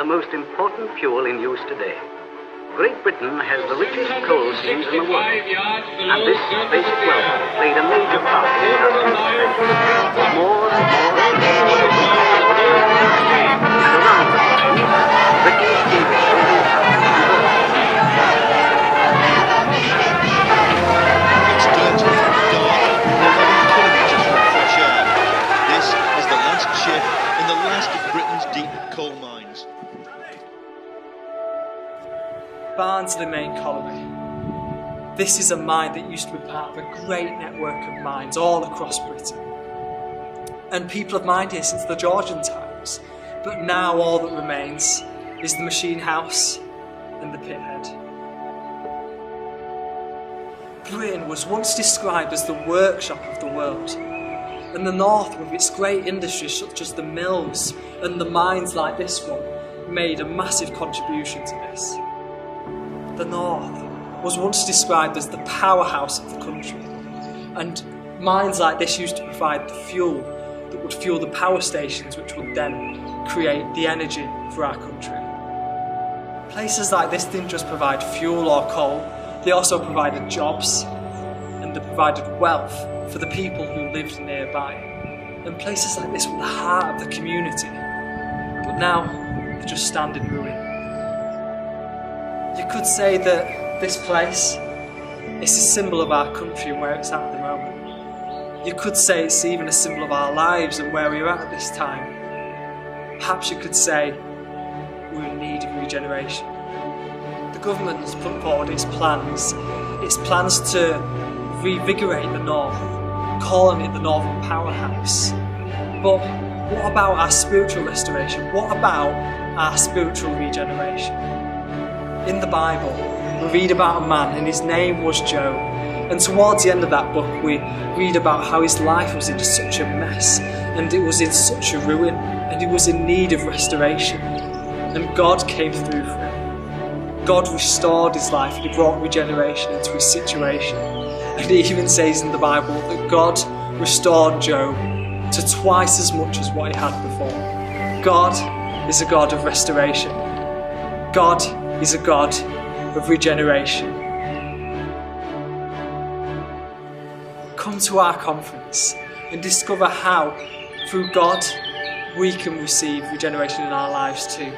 the most important fuel in use today. Great Britain has the richest coal seams in the world, and this basic wealth played a major part in our expansion. More and more and around the time, Britain's industry is It's dirty, dark, 11 kilometres from fresh air. This is the last chip in the last of Britain's deep coal mines. Barnsley Main Colliery. This is a mine that used to be part of a great network of mines all across Britain. And people have mined here since the Georgian times, but now all that remains is the machine house and the pithead. Britain was once described as the workshop of the world, and the north, with its great industries such as the mills and the mines like this one, made a massive contribution to this. The north was once described as the powerhouse of the country, and mines like this used to provide the fuel that would fuel the power stations, which would then create the energy for our country. Places like this didn't just provide fuel or coal, they also provided jobs, and they provided wealth for the people who lived nearby. And places like this were the heart of the community, but now they just stand in ruin. You could say that this place is a symbol of our country and where it's at the moment. You could say it's even a symbol of our lives and where we're at this time. Perhaps you could say we're in need of regeneration. The government has put forward its plans to revigorate the north, calling it the Northern Powerhouse. But what about our spiritual restoration? What about our spiritual regeneration? In the Bible, we read about a man and his name was Job. And towards the end of that book, we read about how his life was in such a mess and it was in such a ruin and he was in need of restoration. And God came through for him. God restored his life and he brought regeneration into his situation. And it even says in the Bible that God restored Job to twice as much as what he had before. God is a God of restoration. God is a God of regeneration. Come to our conference and discover how, through God, we can receive regeneration in our lives too.